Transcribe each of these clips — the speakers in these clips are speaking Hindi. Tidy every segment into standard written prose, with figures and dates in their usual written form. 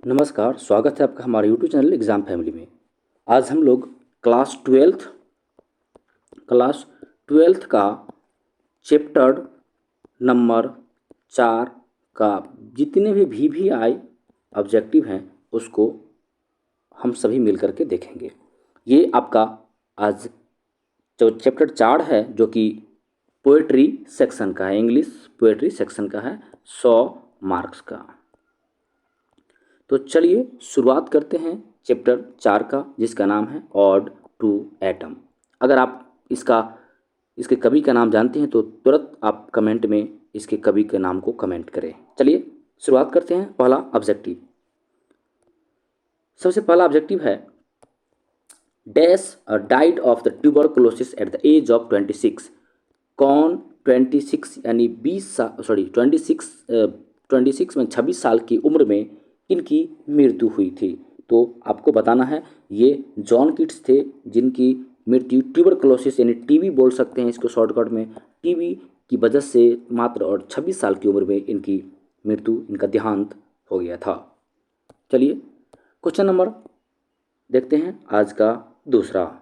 नमस्कार, स्वागत है आपका हमारे यूट्यूब चैनल एग्ज़ाम फैमिली में। आज हम लोग क्लास ट्वेल्थ का चैप्टर नंबर 4 का जितने भी VVI ऑब्जेक्टिव हैं उसको हम सभी मिल कर के देखेंगे। ये आपका आज जो चैप्टर 4 है जो कि पोएट्री सेक्शन का है, इंग्लिश पोएट्री सेक्शन का है, 100 मार्क्स का। तो चलिए शुरुआत करते हैं चैप्टर 4 का, जिसका नाम है ऑड टू एटम। अगर आप इसके कवि का नाम जानते हैं तो तुरंत आप कमेंट में इसके कवि के नाम को कमेंट करें। चलिए शुरुआत करते हैं। पहला ऑब्जेक्टिव, सबसे पहला ऑब्जेक्टिव है dash died of the tuberculosis at the age of 26। कौन 26 यानी 26 में 26 साल की उम्र में इनकी मृत्यु हुई थी। तो आपको बताना है ये जॉन कीट्स थे जिनकी मृत्यु ट्यूबरकुलोसिस यानी टीबी बोल सकते हैं इसको शॉर्टकट में, टीबी की वजह से मात्र और 26 साल की उम्र में इनकी मृत्यु, इनका देहांत हो गया था। चलिए क्वेश्चन नंबर देखते हैं आज का दूसरा।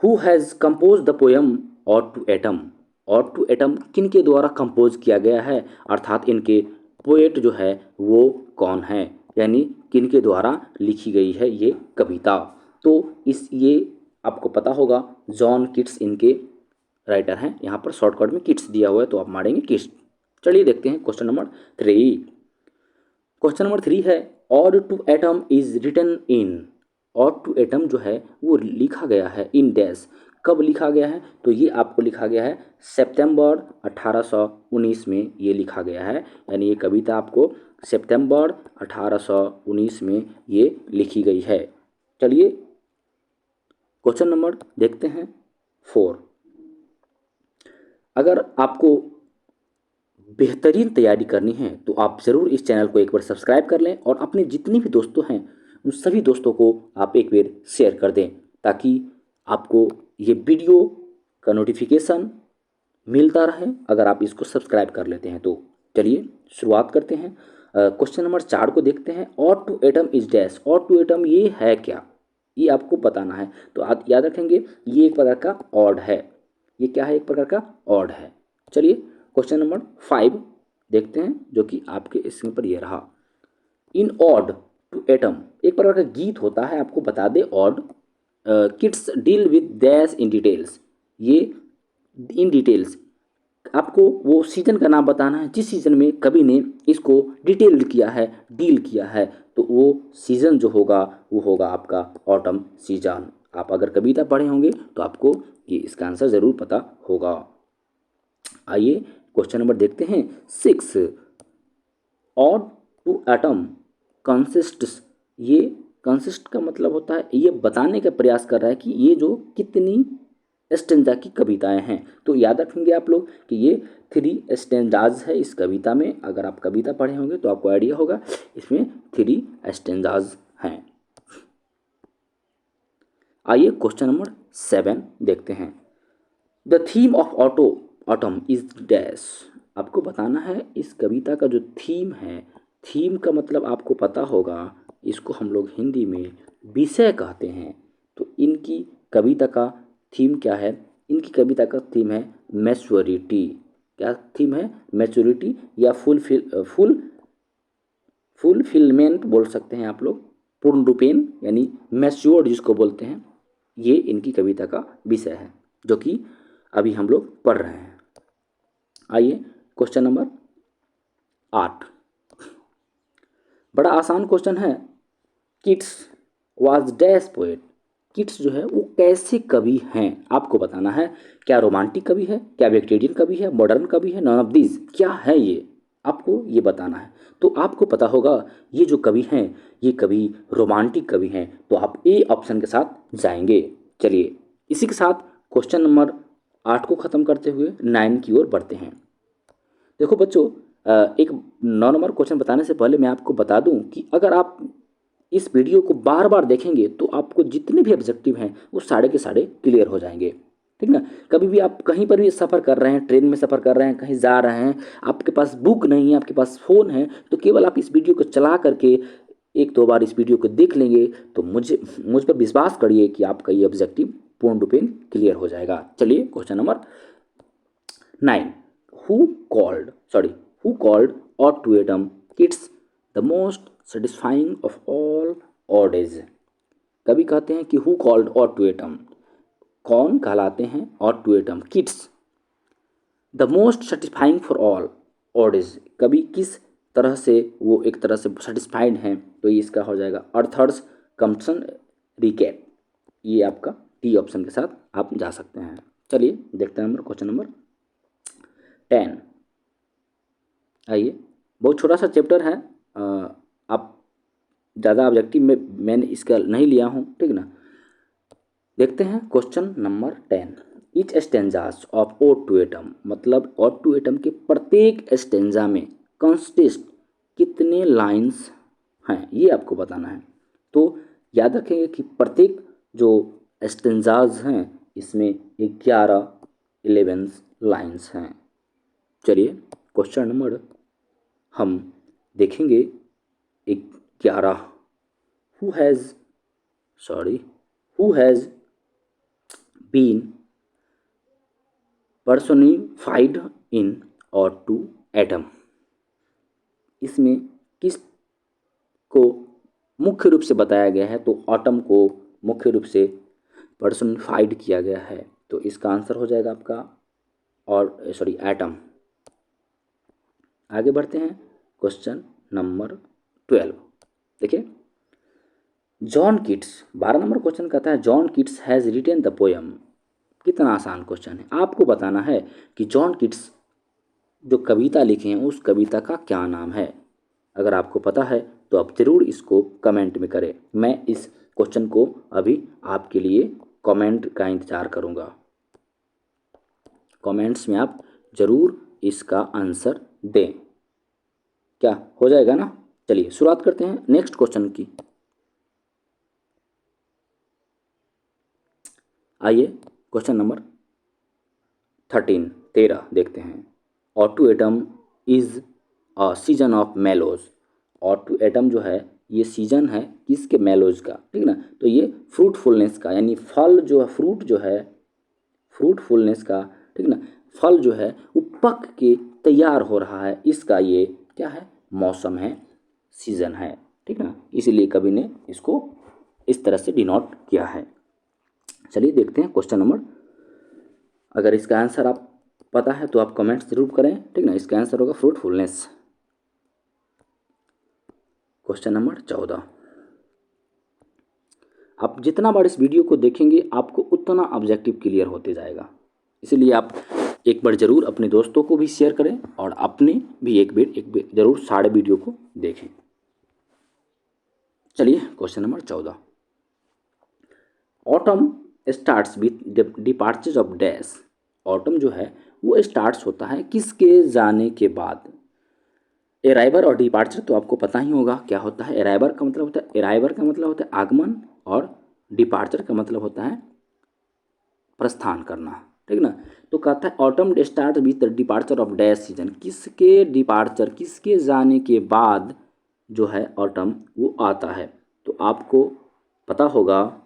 Who has composed the poem ode to autumn. Ode to autumn किन के द्वारा कंपोज किया गया है, अर्थात इनके पोएट जो है वो कौन है, यानी किन के द्वारा लिखी गई है ये कविता। तो ये आपको पता होगा, जॉन कीट्स इनके राइटर हैं। यहाँ पर शॉर्टकट में किट्स दिया हुआ है तो आप मारेंगे किट्स। चलिए देखते हैं क्वेश्चन नंबर 3। क्वेश्चन नंबर 3 है ode to autumn is written in. Ode to autumn जो है वो लिखा गया है इन डैश। कब लिखा गया है, तो ये आपको लिखा गया है सितंबर 1819 में ये लिखा गया है, यानी ये कविता आपको सितंबर 1819 में ये लिखी गई है। चलिए क्वेश्चन नंबर देखते हैं 4। अगर आपको बेहतरीन तैयारी करनी है तो आप ज़रूर इस चैनल को एक बार सब्सक्राइब कर लें और अपने जितने भी दोस्तों हैं उन सभी दोस्तों को आप एक बार शेयर कर दें, ताकि आपको ये वीडियो का नोटिफिकेशन मिलता रहे अगर आप इसको सब्सक्राइब कर लेते हैं तो। चलिए शुरुआत करते हैं। क्वेश्चन नंबर 4 को देखते हैं। Ode to autumn is dash. Ode to autumn ये है क्या, ये आपको बताना है। तो आप याद रखेंगे ये एक प्रकार का ऑड है। ये क्या है, एक प्रकार का ऑड है। चलिए क्वेश्चन नंबर 5 देखते हैं जो कि आपके स्क्रीन पर ये रहा। इन ऑड टू एटम एक प्रकार का गीत होता है, आपको बता दे odd. Kids deal with dash in details. ये इन डिटेल्स आपको वो सीजन का नाम बताना है जिस सीजन में कवि ने इसको डिटेल्ड किया है, डील किया है। तो वो सीजन जो होगा वो होगा आपका ऑटम सीजन। आप अगर कविता पढ़े होंगे तो आपको ये इसका आंसर ज़रूर पता होगा। आइए क्वेश्चन नंबर देखते हैं 6। Ode to autumn consists. ये कंसिस्ट का मतलब होता है ये बताने का प्रयास कर रहा है कि ये जो कितनी स्टेंजा की कविताएं हैं। तो याद रखेंगे आप लोग कि ये 3 स्टेंजाज है इस कविता में। अगर आप कविता पढ़े होंगे तो आपको आइडिया होगा इसमें 3 स्टेंजाज हैं। आइए क्वेश्चन नंबर 7 देखते हैं। The theme of autumn is dash. आपको बताना है इस कविता का जो थीम है, थीम का मतलब आपको पता होगा, इसको हम लोग हिंदी में विषय कहते हैं। तो इनकी कविता का थीम क्या है, इनकी कविता का थीम है मैच्योरिटी। क्या थीम है, मैच्योरिटी या फुलफिलमेंट बोल सकते हैं आप लोग, पूर्ण रूपेण यानी मैच्योर्ड जिसको बोलते हैं। ये इनकी कविता का विषय है जो कि अभी हम लोग पढ़ रहे हैं। आइए क्वेश्चन नंबर 8, बड़ा आसान क्वेश्चन है। Keats was dash poet. Keats जो है वो कैसे कवि हैं आपको बताना है। क्या रोमांटिक कवि है, क्या विक्टोरियन कवि है, मॉडर्न कवि है, नॉन ऑफ दीज, क्या है ये आपको ये बताना है। तो आपको पता होगा ये जो कवि हैं ये कवि रोमांटिक कवि हैं, तो आप ए ऑप्शन के साथ जाएंगे। चलिए इसी के साथ क्वेश्चन नंबर 8 को ख़त्म करते हुए 9 की ओर बढ़ते हैं। देखो बच्चों, एक 9 नंबर क्वेश्चन बताने से पहले मैं आपको बता दूं कि अगर आप इस वीडियो को बार बार देखेंगे तो आपको जितने भी ऑब्जेक्टिव हैं वो सारे के सारे क्लियर हो जाएंगे। ठीक ना। कभी भी आप कहीं पर भी सफ़र कर रहे हैं, ट्रेन में सफ़र कर रहे हैं, कहीं जा रहे हैं, आपके पास बुक नहीं है, आपके पास फ़ोन है, तो केवल आप इस वीडियो को चला करके एक दो बार इस वीडियो को देख लेंगे तो मुझ पर विश्वास करिए कि आपका ये ऑब्जेक्टिव पूर्ण रूपेण क्लियर हो जाएगा। चलिए question number 9, who called ode to autumn Keats the most satisfying of all odes. कभी कहते हैं कि who called ode to autumn, कौन कहलाते हैं ode to autumn Keats the most satisfying for all odes, कभी किस तरह से वो एक तरह से सेटिस्फाइड हैं, तो ये इसका हो जाएगा अर्थर्स कम्पसन रिकैप। ये आपका डी ऑप्शन के साथ आप जा सकते हैं। चलिए देखते हैं क्वेश्चन नंबर 10। आइए, बहुत छोटा सा चैप्टर है, आप ज़्यादा ऑब्जेक्टिव में मैंने इसका नहीं लिया हूँ, ठीक ना। देखते हैं question number 10। Each stanzas of ode to autumn, मतलब ओड टू एटम के प्रत्येक स्टेंजा में कंसिस्ट कितने लाइंस हैं, ये आपको बताना है। तो याद रखेंगे कि प्रत्येक जो स्टेंजाज हैं इसमें 11 लाइंस हैं। चलिए क्वेश्चन नंबर हम देखेंगे 11। हु हैज़ बीन personified इन और टू एटम, इसमें किस को मुख्य रूप से बताया गया है, तो एटम को मुख्य रूप से पर्सनिफाइड किया गया है, तो इसका आंसर हो जाएगा आपका और सॉरी एटम। आगे बढ़ते हैं क्वेश्चन नंबर 12। देखिए, जॉन कीट्स, 12 नंबर क्वेश्चन कहता है John Keats has retain the poem. कितना आसान क्वेश्चन है, आपको बताना है कि जॉन कीट्स जो कविता लिखे हैं उस कविता का क्या नाम है। अगर आपको पता है तो आप ज़रूर इसको कमेंट में करें। मैं इस क्वेश्चन को अभी आपके लिए कमेंट का इंतज़ार करूँगा। कमेंट्स में आप ज़रूर इसका आंसर दें। क्या हो जाएगा ना। चलिए शुरुआत करते हैं नेक्स्ट क्वेश्चन की। आइए क्वेश्चन नंबर 13 देखते हैं। Autumn is a season of mellows. Autumn जो है ये सीजन है किसके, मेलोज का, ठीक ना। तो ये फ्रूटफुलनेस का, यानी फल जो है, फ्रूट जो है, फ्रूटफुलनेस का, ठीक ना, फल जो है वो पक के तैयार हो रहा है, इसका ये क्या है, मौसम है, सीजन है, ठीक ना। इसीलिए कवि ने इसको इस तरह से डिनोट किया है। चलिए देखते हैं क्वेश्चन नंबर, अगर इसका आंसर आप पता है तो आप कमेंट्स जरूर करें, ठीक ना। इसका आंसर होगा फ्रूटफुलनेस। Question number 14। आप जितना बार इस वीडियो को देखेंगे आपको उतना ऑब्जेक्टिव क्लियर होते जाएगा, इसलिए आप एक बार ज़रूर अपने दोस्तों को भी शेयर करें और अपने भी एक बार ज़रूर सारे वीडियो को देखें। चलिए question number 14। Autumn starts with departures of dash. Autumn जो है वो स्टार्ट्स होता है किसके जाने के बाद। अराइवर और डिपार्चर तो आपको पता ही होगा क्या होता है। अराइवर का मतलब होता है, अराइवर का मतलब होता है आगमन, और डिपार्चर का मतलब होता है प्रस्थान करना, ठीक ना। तो कहता है autumn start with the departure of dash season, किसके डिपार्चर, किसके जाने के बाद जो है ऑटम वो आता है। तो आपको पता होगा,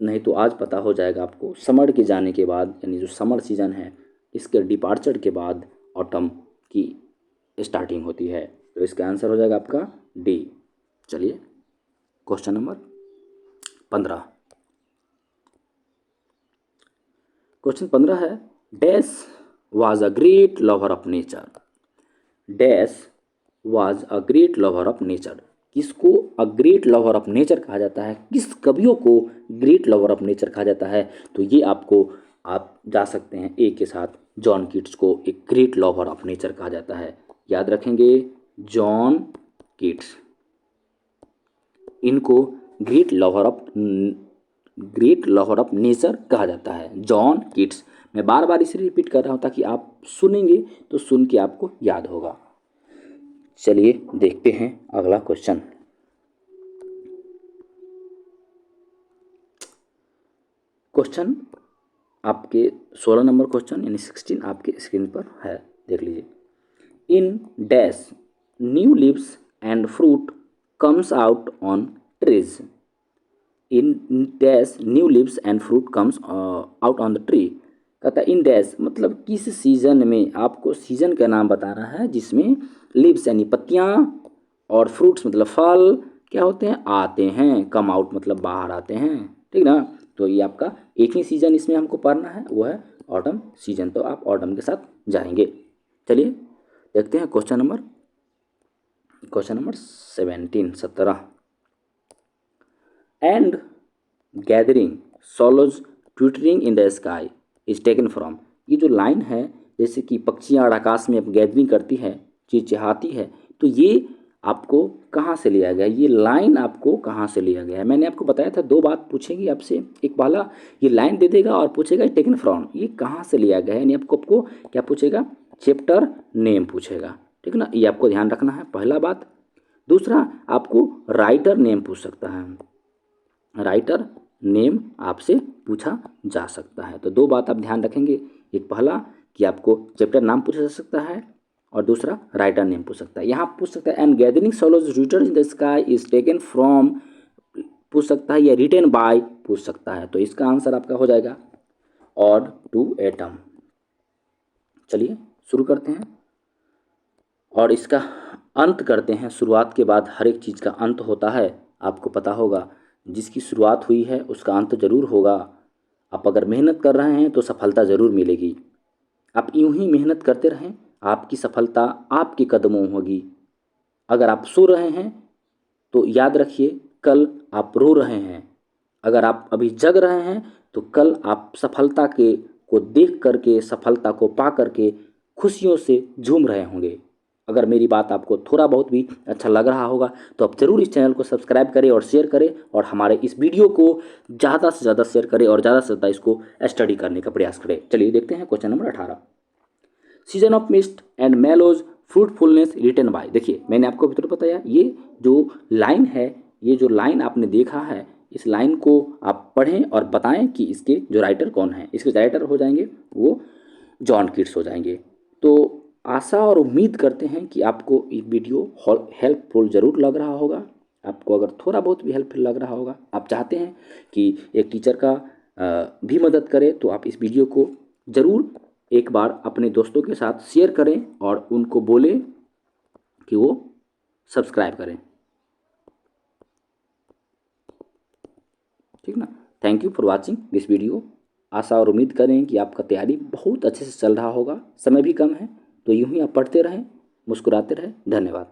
नहीं तो आज पता हो जाएगा आपको, समर के जाने के बाद, यानी जो समर सीजन है इसके डिपार्चर के बाद ऑटम की स्टार्टिंग होती है। तो इसका आंसर हो जाएगा आपका डी। चलिए क्वेश्चन नंबर 15। क्वेश्चन 15 है, dash was a great lover of nature. Dash was a great lover of nature, किसको a great lover of nature कहा जाता है, किस कवियों को ग्रेट लवर ऑफ नेचर कहा जाता है। तो ये आपको, आप जा सकते हैं ए के साथ, जॉन कीट्स को एक ग्रेट लवर ऑफ नेचर कहा जाता है। याद रखेंगे जॉन कीट्स, इनको ग्रेट लवर ऑफ नेचर कहा जाता है, जॉन कीट्स। मैं बार बार इसे रिपीट कर रहा हूँ ताकि आप सुनेंगे तो सुन के आपको याद होगा। चलिए देखते हैं अगला क्वेश्चन। क्वेश्चन आपके 16 नंबर क्वेश्चन यानी 16 आपके स्क्रीन पर है, देख लीजिए। In dash new leaves and fruit comes out on trees. In dash new leaves and fruit comes out on the tree. कहता है इन डैश मतलब किस सीजन में, आपको सीजन का नाम बता रहा है जिसमें लीव्स यानी पत्तियाँ और फ्रूट्स मतलब फल क्या होते हैं, आते हैं। कम आउट मतलब बाहर आते हैं, ठीक ना। तो ये आपका एक ही सीजन इसमें हमको पढ़ना है, वो है ऑटम सीजन। तो आप ऑटम के साथ जाएंगे। चलिए देखते हैं question number 17। And gathering swallows twittering in the sky is taken from. ये जो लाइन है, जैसे कि पक्षियाँ आकाश में गैदरिंग करती है, चिहचिहाती है, तो ये आपको कहाँ से लिया गया, ये लाइन आपको कहाँ से लिया गया है। मैंने आपको बताया था दो बात पूछेगी आपसे, एक पहला ये लाइन दे देगा और पूछेगा टेकन फ्रॉम, ये कहाँ से लिया गया है, यानी आपको क्या पूछेगा, चैप्टर नेम पूछेगा, ठीक ना। ये आपको ध्यान रखना है, पहला बात। दूसरा आपको राइटर नेम पूछ सकता है, राइटर नेम आपसे पूछा जा सकता है। तो दो बात आप ध्यान रखेंगे, एक पहला कि आपको चैप्टर नाम पूछा जा सकता है और दूसरा राइटर नेम पूछ सकता है। यहाँ पूछ सकता है and gathering swallows return in the sky is taken from पूछ सकता है, या रिटन बाय पूछ सकता है। तो इसका आंसर आपका हो जाएगा ऑड टू एटम। चलिए शुरू करते हैं और इसका अंत करते हैं। शुरुआत के बाद हर एक चीज़ का अंत होता है, आपको पता होगा। जिसकी शुरुआत हुई है उसका अंत जरूर होगा। आप अगर मेहनत कर रहे हैं तो सफलता ज़रूर मिलेगी। आप यूं ही मेहनत करते रहें, आपकी सफलता आपके कदमों होगी। अगर आप सो रहे हैं तो याद रखिए कल आप रो रहे हैं। अगर आप अभी जग रहे हैं तो कल आप सफलता के को देख करके, सफलता को पा करके खुशियों से झूम रहे होंगे। अगर मेरी बात आपको थोड़ा बहुत भी अच्छा लग रहा होगा तो आप ज़रूर इस चैनल को सब्सक्राइब करें और शेयर करें, और हमारे इस वीडियो को ज़्यादा से ज़्यादा शेयर करें और ज़्यादा से ज़्यादा इसको स्टडी करने का प्रयास करें। चलिए देखते हैं question number 18। Season of mist and mellows fruitfulness written by. देखिए मैंने आपको भी तो बताया, ये जो लाइन है, ये जो लाइन आपने देखा है, इस लाइन को आप पढ़ें और बताएं कि इसके जो राइटर कौन है। इसके राइटर हो जाएंगे वो जॉन कीट्स हो जाएंगे। तो आशा और उम्मीद करते हैं कि आपको ये वीडियो हेल्पफुल ज़रूर लग रहा होगा। आपको अगर थोड़ा बहुत भी हेल्पफुल लग रहा होगा, आप चाहते हैं कि एक टीचर का भी मदद करे, तो आप इस वीडियो को ज़रूर एक बार अपने दोस्तों के साथ शेयर करें और उनको बोलें कि वो सब्सक्राइब करें, ठीक ना। Thank you for watching this video. आशा और उम्मीद करें कि आपका तैयारी बहुत अच्छे से चल रहा होगा। समय भी कम है, तो यूं ही आप पढ़ते रहें, मुस्कुराते रहें। धन्यवाद।